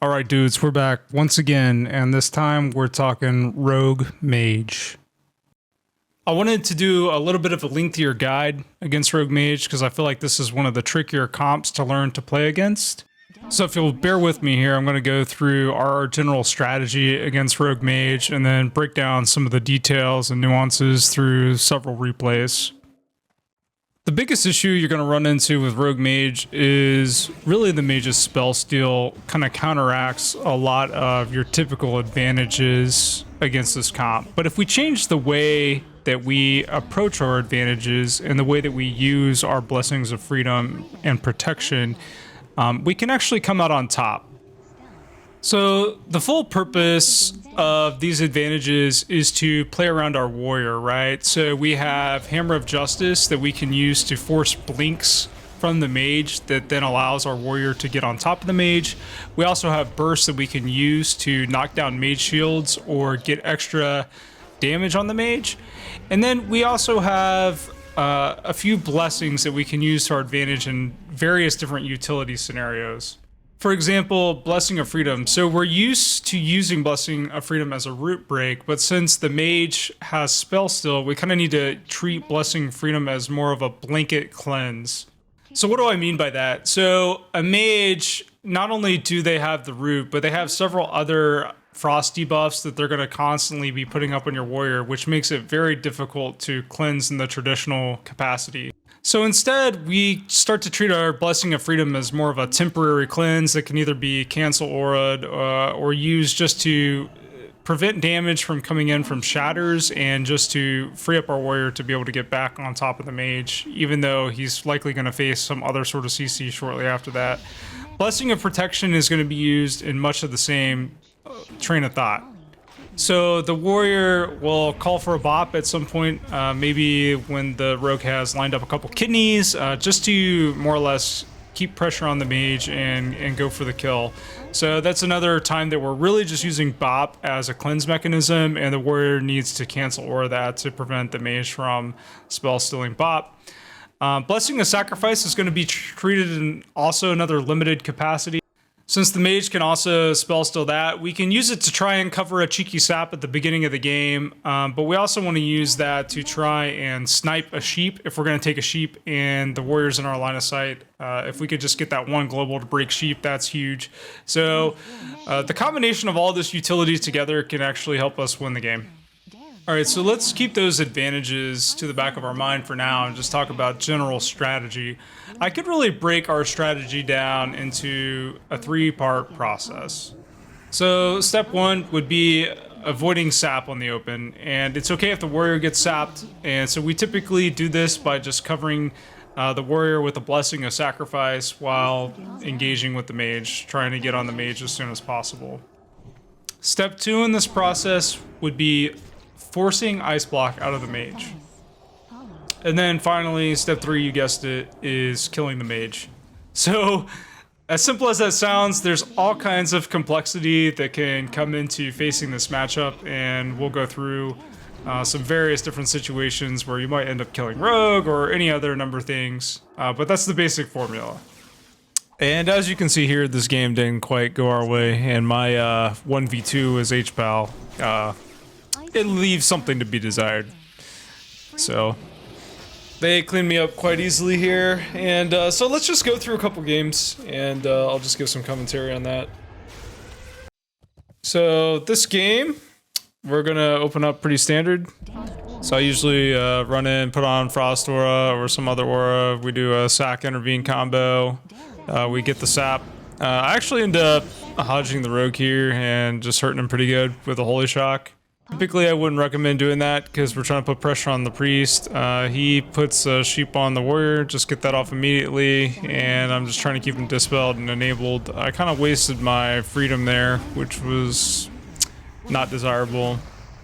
All right, dudes, we're back once again, and this time we're talking Rogue Mage. I wanted to do a little bit of a lengthier guide against Rogue Mage because I feel like this is one of the trickier comps to learn to play against. So if you'll bear with me here, I'm going to go through our general strategy against Rogue Mage and then break down some of the details and nuances through several replays. The biggest issue you're going to run into with Rogue Mage is really the Mage's spell steal kind of counteracts a lot of your typical advantages against this comp. But if we change the way that we approach our advantages and the way that we use our blessings of freedom and protection, we can actually come out on top. So the full purpose of these advantages is to play around our warrior, right? So we have Hammer of Justice that we can use to force blinks from the mage that then allows our warrior to get on top of the mage. We also have bursts that we can use to knock down mage shields or get extra damage on the mage. And then we also have a few blessings that we can use to our advantage in various different utility scenarios. For example, Blessing of Freedom. So we're used to using Blessing of Freedom as a root break, but since the mage has spell steal, we kind of need to treat Blessing of Freedom as more of a blanket cleanse. So what do I mean by that? So a mage, not only do they have the root, but they have several other frost debuffs that they're going to constantly be putting up on your warrior, which makes it very difficult to cleanse in the traditional capacity. So instead, we start to treat our Blessing of Freedom as more of a temporary cleanse that can either be cancel aura'd or used just to prevent damage from coming in from shatters and just to free up our warrior to be able to get back on top of the mage, even though he's likely going to face some other sort of CC shortly after that. Blessing of Protection is going to be used in much of the same train of thought. So the warrior will call for a bop at some point, maybe when the rogue has lined up a couple kidneys, just to more or less keep pressure on the mage and go for the kill. So that's another time that we're really just using bop as a cleanse mechanism, and the warrior needs to cancel aura that to prevent the mage from spell stealing bop. Blessing of Sacrifice is going to be treated in also another limited capacity. Since the mage can also spell steal that, we can use it to try and cover a cheeky sap at the beginning of the game, but we also want to use that to try and snipe a sheep if we're going to take a sheep and the warrior's in our line of sight. If we could just get that one global to break sheep, that's huge. So the combination of all this utility together can actually help us win the game. All right, so let's keep those advantages to the back of our mind for now and just talk about general strategy. I could really break our strategy down into a three-part process. So step one would be avoiding sap on the open, and it's okay if the warrior gets sapped, and so we typically do this by just covering the warrior with a Blessing of Sacrifice while engaging with the mage, trying to get on the mage as soon as possible. Step two in this process would be forcing Ice Block out of the mage. And then finally, step three, you guessed it, is killing the mage. So, as simple as that sounds, there's all kinds of complexity that can come into facing this matchup, and we'll go through some various different situations where you might end up killing Rogue or any other number of things, but that's the basic formula. And as you can see here, this game didn't quite go our way, and my 1v2 as HPAL, it leaves something to be desired. So they cleaned me up quite easily here, and so let's just go through a couple games, and I'll just give some commentary on that. So this game, we're gonna open up pretty standard. So I usually run in, put on Frost Aura or some other aura. We do a Sack Intervene combo. We get the sap. I actually end up hodging the rogue here and just hurting him pretty good with a Holy Shock. Typically, I wouldn't recommend doing that because we're trying to put pressure on the priest. He puts a sheep on the warrior, just get that off immediately, and I'm just trying to keep him dispelled and enabled. I kind of wasted my freedom there, which was not desirable.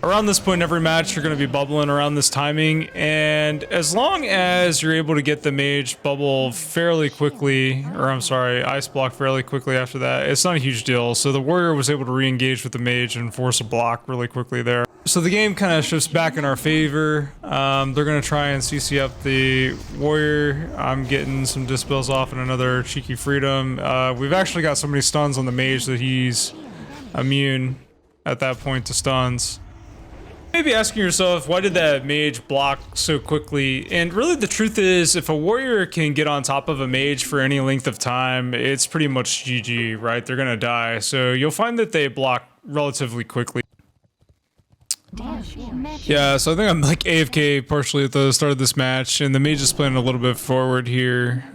Around this point in every match, you're going to be bubbling around this timing, and as long as you're able to get the mage bubble fairly quickly, or I'm sorry, ice block fairly quickly after that, it's not a huge deal. So the warrior was able to re-engage with the mage and force a block really quickly there. So the game kind of shifts back in our favor. They're going to try and CC up the warrior. I'm getting some dispels off and another cheeky freedom. We've actually got so many stuns on the mage that he's immune at that point to stuns. Maybe asking yourself, why did that mage block so quickly? And really the truth is, if a warrior can get on top of a mage for any length of time, it's pretty much GG, right? They're gonna die. So you'll find that they block relatively quickly. Yeah, so I think I'm like AFK partially at the start of this match, and the mage is playing a little bit forward here.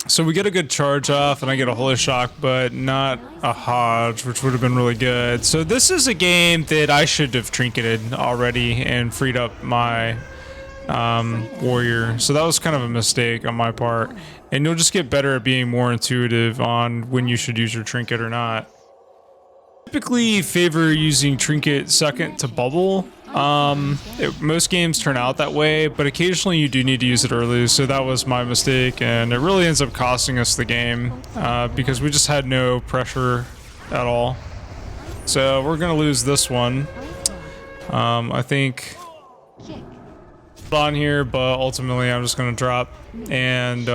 So we get a good charge off, and I get a Holy Shock, but not a Hodge, which would have been really good. So this is a game that I should have trinketed already and freed up my warrior. So that was kind of a mistake on my part. And you'll just get better at being more intuitive on when you should use your trinket or not. Typically favor using trinket second to bubble. Most games turn out that way, but occasionally you do need to use it early, so that was my mistake, and it really ends up costing us the game because we just had no pressure at all. So we're gonna lose this one. I think on here, but ultimately I'm just gonna drop, and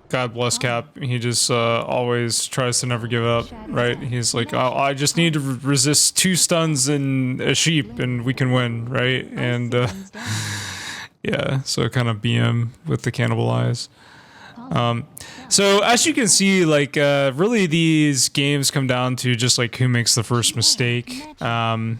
God bless Cap. He just always tries to never give up, right? He's like, oh, I just need to resist 2 stuns and a sheep and we can win, right? And yeah, so kind of BM with the cannibalize. So as you can see, like really these games come down to just like who makes the first mistake. And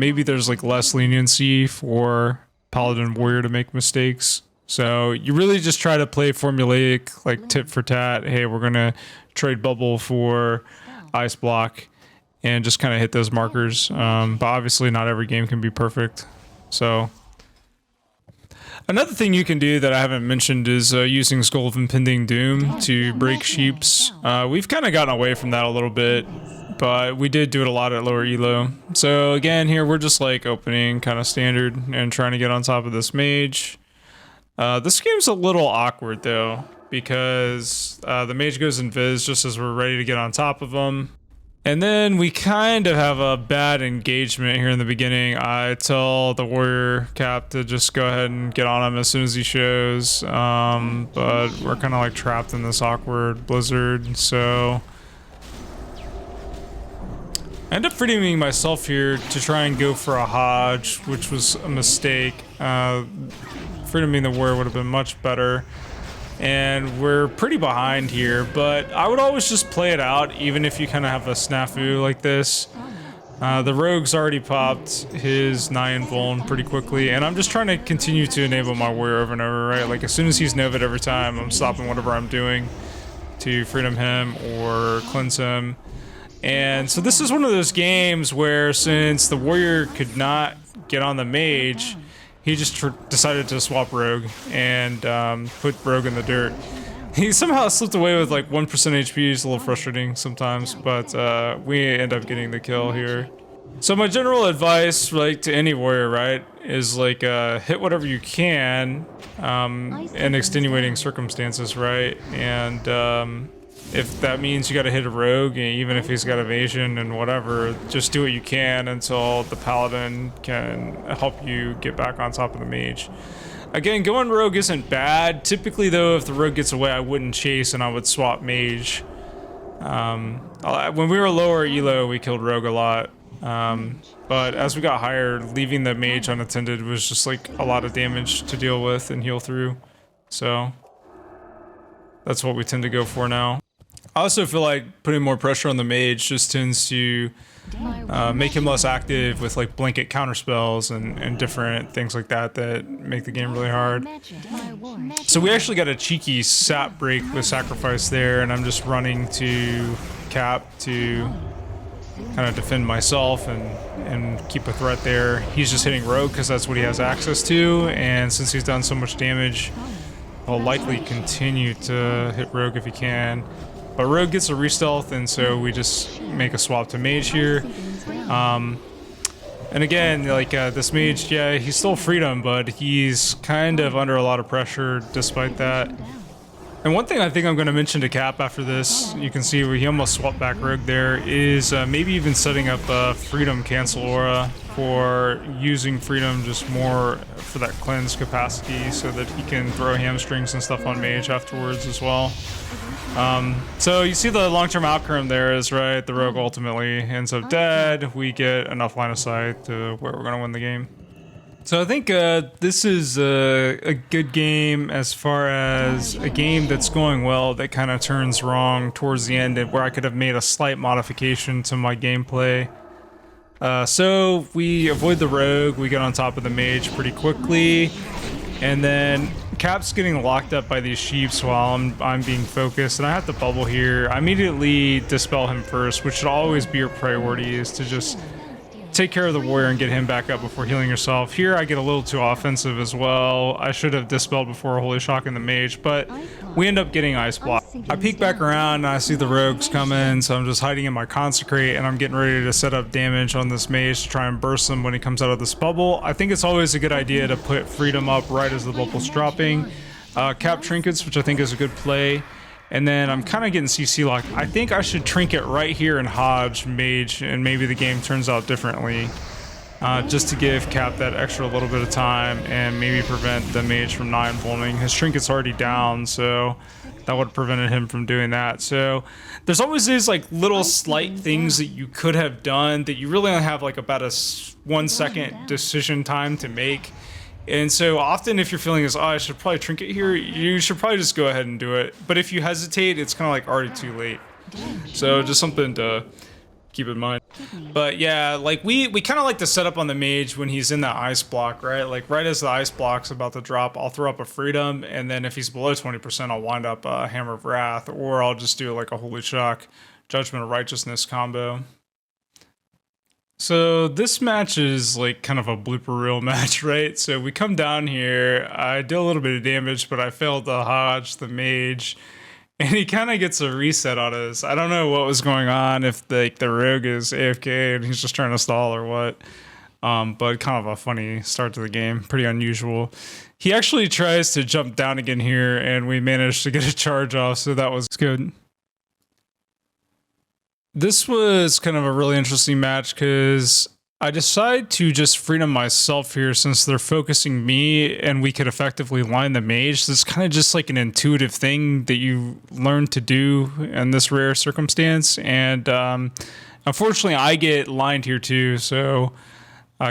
maybe there's like less leniency for Paladin Warrior to make mistakes. So you really just try to play formulaic, like tit for tat. Hey, we're gonna trade bubble for ice block, and just kind of hit those markers. But obviously, not every game can be perfect. So another thing you can do that I haven't mentioned is using Skull of Impending Doom to break sheeps. We've kind of gotten away from that a little bit, but we did do it a lot at lower elo. So again, here we're just like opening kind of standard and trying to get on top of this mage. This game's a little awkward though, because the mage goes invis just as we're ready to get on top of him. And then we kind of have a bad engagement here in the beginning. I tell the warrior cap to just go ahead and get on him as soon as he shows. But we're kind of like trapped in this awkward blizzard, so I end up freedoming myself here to try and go for a Hodge, which was a mistake. Freedoming the warrior would have been much better, and we're pretty behind here, but I would always just play it out even if you kind of have a snafu like this. The rogue's already popped his 9 vuln pretty quickly, and I'm just trying to continue to enable my warrior over and over, right? Like as soon as he's novid every time, I'm stopping whatever I'm doing to freedom him or cleanse him. And so this is one of those games where, since the warrior could not get on the mage, he just decided to swap Rogue and put Rogue in the dirt. He somehow slipped away with like 1% HP. It's a little frustrating sometimes, but we end up getting the kill here. So my general advice, like to any warrior, right, is like hit whatever you can in extenuating circumstances, right? And if that means you gotta hit a rogue, even if he's got evasion and whatever, just do what you can until the paladin can help you get back on top of the mage. Again, going rogue isn't bad. Typically though, if the rogue gets away, I wouldn't chase and I would swap mage. When we were lower elo, we killed rogue a lot. But as we got higher, leaving the mage unattended was just like a lot of damage to deal with and heal through. So that's what we tend to go for now. I also feel like putting more pressure on the mage just tends to make him less active with like blanket counter spells and different things like that that make the game really hard. So we actually got a cheeky sap break with sacrifice there, and I'm just running to cap to kind of defend myself and keep a threat there. He's just hitting rogue because that's what he has access to, and since he's done so much damage, I'll likely continue to hit rogue if he can. But Rogue gets a re-stealth, and so we just make a swap to Mage here. And again, like this Mage, yeah, he's still freedom, but he's kind of under a lot of pressure despite that. And one thing I think I'm going to mention to Cap after this, you can see where he almost swapped back Rogue there, is maybe even setting up a Freedom Cancel Aura for using Freedom just more for that cleanse capacity so that he can throw hamstrings and stuff on Mage afterwards as well. So you see the long-term outcome there is, right, the Rogue ultimately ends up dead. We get enough line of sight to where we're going to win the game. So I think this is a good game as far as a game that's going well that kind of turns wrong towards the end, where I could have made a slight modification to my gameplay. So we avoid the Rogue, we get on top of the Mage pretty quickly, and then Cap's getting locked up by these sheeps while I'm being focused, and I have to bubble here. I immediately dispel him first, which should always be your priority, is to just take care of the warrior and get him back up before healing yourself. Here I get a little too offensive as well. I should have dispelled before Holy Shocking the Mage, but we end up getting Ice Block. I peek back around and I see the rogues coming, so I'm just hiding in my Consecrate, and I'm getting ready to set up damage on this Mage to try and burst him when he comes out of this bubble. I think it's always a good idea to put Freedom up right as the bubble's dropping. Cap Trinkets, which I think is a good play. And then I'm kind of getting CC locked. I think I should Trinket right here and Hodge Mage, and maybe the game turns out differently. Just to give Cap that extra little bit of time and maybe prevent the Mage from 9-volting. His Trinket's already down, so that would have prevented him from doing that. So there's always these like little slight things that you could have done that you really only have like about a 1 second decision time to make. And so often if you're feeling as, oh, I should probably Trinket here, you should probably just go ahead and do it. But if you hesitate, it's kind of like already too late. So just something to keep in mind. But yeah, like we kind of like to set up on the Mage when he's in that Ice Block, right? Like right as the Ice Block's about to drop, I'll throw up a Freedom, and then if he's below 20%, I'll wind up a Hammer of Wrath, or I'll just do like a Holy Shock, Judgment of Righteousness combo. So this match is like kind of a blooper reel match, right? So we come down here, I did a little bit of damage, but I failed to Hodge the Mage, and he kind of gets a reset on us. I don't know what was going on, if the Rogue is AFK and he's just trying to stall or what. But kind of a funny start to the game, pretty unusual. He actually tries to jump down again here, and we managed to get a charge off, so that was good. This was kind of a really interesting match because I decided to just Freedom myself here since they're focusing me and we could effectively line the Mage. This is kind of just like an intuitive thing that you learn to do in this rare circumstance. And unfortunately, I get lined here too, so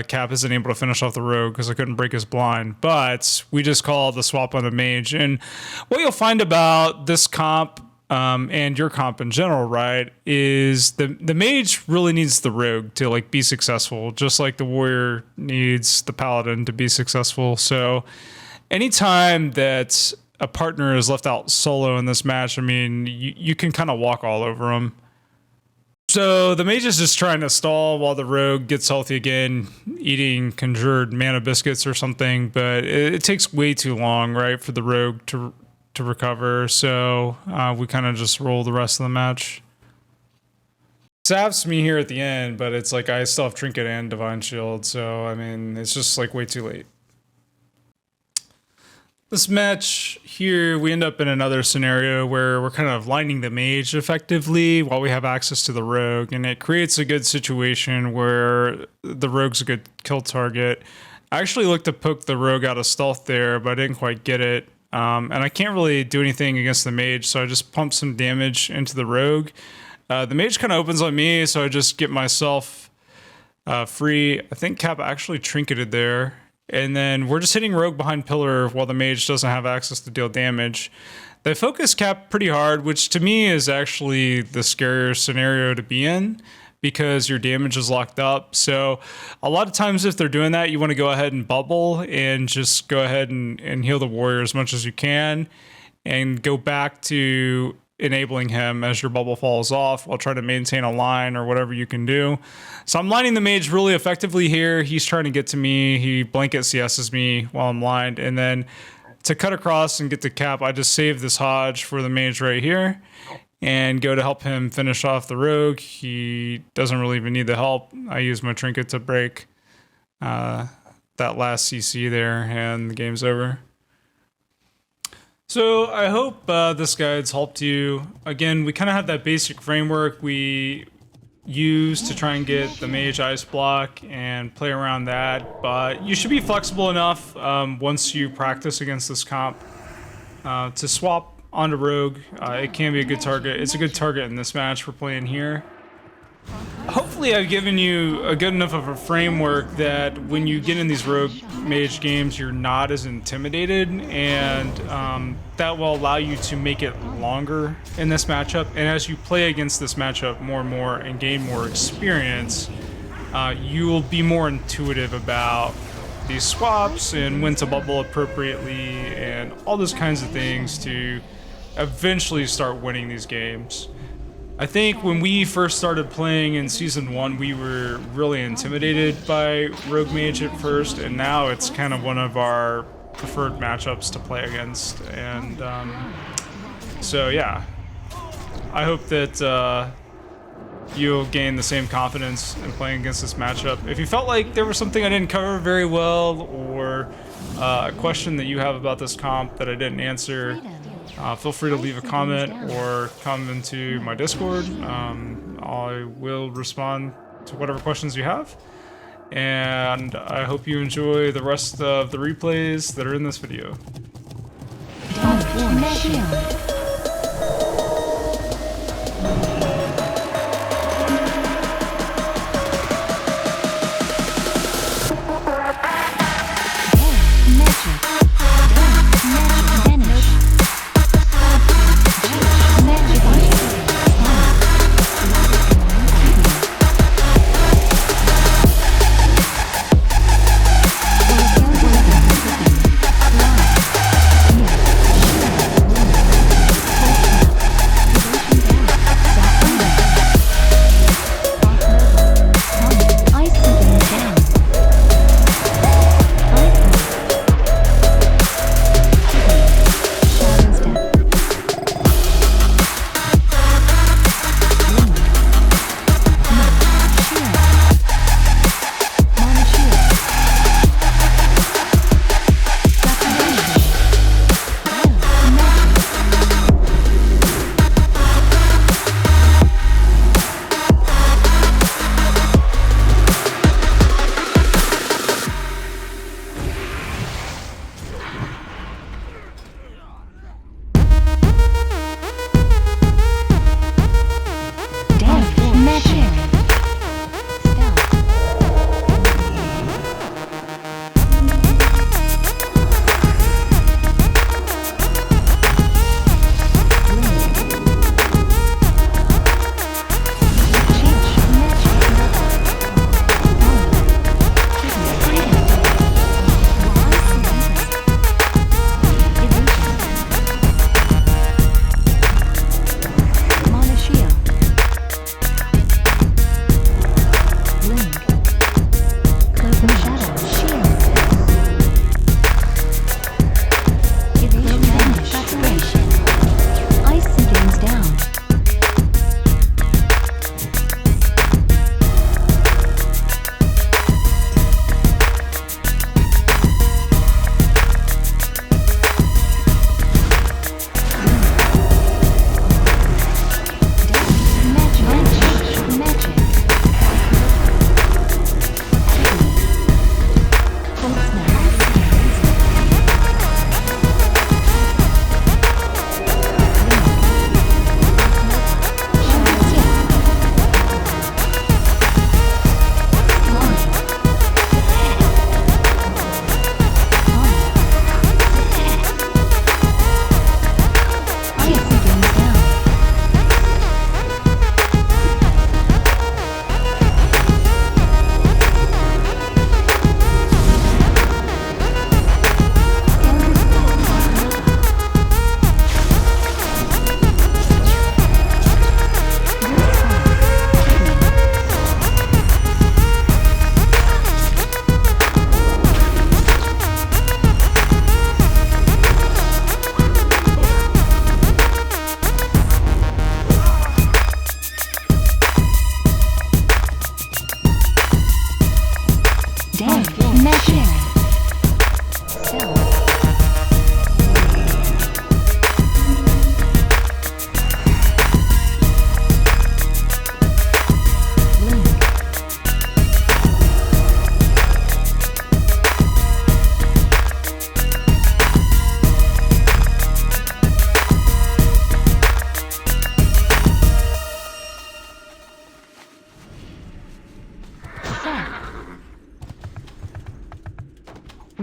Cap isn't able to finish off the Rogue because I couldn't break his blind. But we just call the swap on the Mage. And what you'll find about this comp, and your comp in general, right, is the Mage really needs the Rogue to like be successful, just like the Warrior needs the Paladin to be successful. So anytime that a partner is left out solo in this match, I mean, you can kind of walk all over him. So the Mage is just trying to stall while the Rogue gets healthy again, eating conjured mana biscuits or something, but it takes way too long, right, for the Rogue to recover, so we kind of just roll the rest of the match. Saps me here at the end, but it's like I still have Trinket and Divine Shield, so I mean, it's just like way too late. This match here, we end up in another scenario where we're kind of lining the Mage effectively while we have access to the Rogue, and it creates a good situation where the Rogue's a good kill target. I actually looked to poke the Rogue out of stealth there, but I didn't quite get it. And I can't really do anything against the Mage, so I just pump some damage into the Rogue. The Mage kind of opens on me, so I just get myself free. I think Cap actually Trinketed there. And then we're just hitting Rogue behind Pillar while the Mage doesn't have access to deal damage. They focus Cap pretty hard, which to me is actually the scarier scenario to be in, because your damage is locked up. So a lot of times if they're doing that, you want to go ahead and bubble and just go ahead and heal the Warrior as much as you can and go back to enabling him as your bubble falls off while trying to maintain a line or whatever you can do. So I'm lining the Mage really effectively here. He's trying to get to me. He blanket CS's me while I'm lined. And then to cut across and get to Cap, I just save this Hodge for the Mage right here. and go to help him finish off the rogue. He doesn't really even need the help. I use my trinket to break that last CC there, and the game's over. So I hope this guide's helped you. Again, we kind of have that basic framework we use to try and get the mage ice block and play around that, but you should be flexible enough once you practice against this comp to swap onto rogue. It can be a good target. It's a good target in this match we're playing here. Hopefully I've given you a good enough of a framework that when you get in these rogue mage games, you're not as intimidated, and that will allow you to make it longer in this matchup. And as you play against this matchup more and more and gain more experience, you will be more intuitive about these swaps and when to bubble appropriately and all those kinds of things to eventually start winning these games. I think when we first started playing in Season 1, we were really intimidated by Rogue Mage at first, and now it's kind of one of our preferred matchups to play against. And so yeah, I hope that you'll gain the same confidence in playing against this matchup. If you felt like there was something I didn't cover very well, or a question that you have about this comp that I didn't answer, feel free to leave a comment or come into my Discord. I will respond to whatever questions you have. And I hope you enjoy the rest of the replays that are in this video.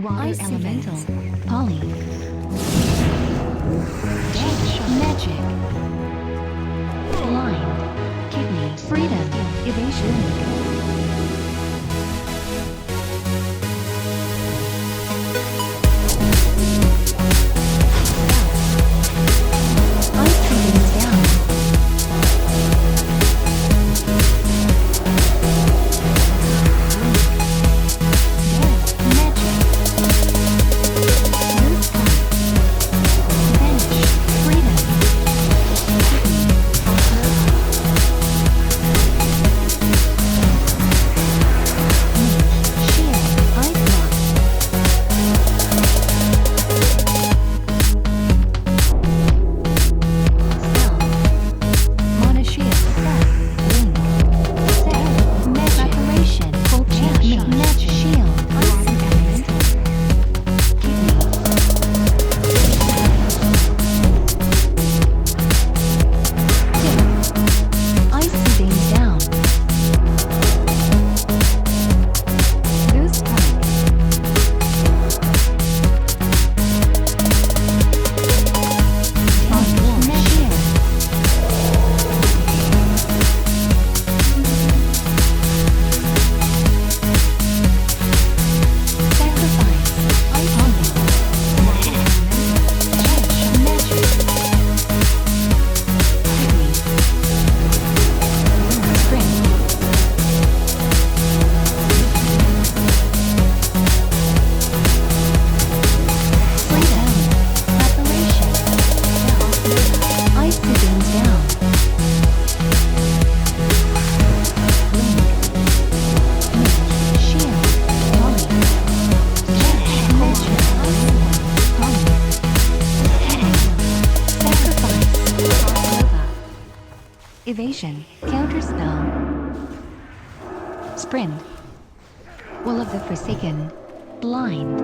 Water elemental. Poly. Dash. Magic. Blind. Kidney. Freedom. Evasion. Evasion, counterspell. Sprint. Will of the Forsaken. Blind.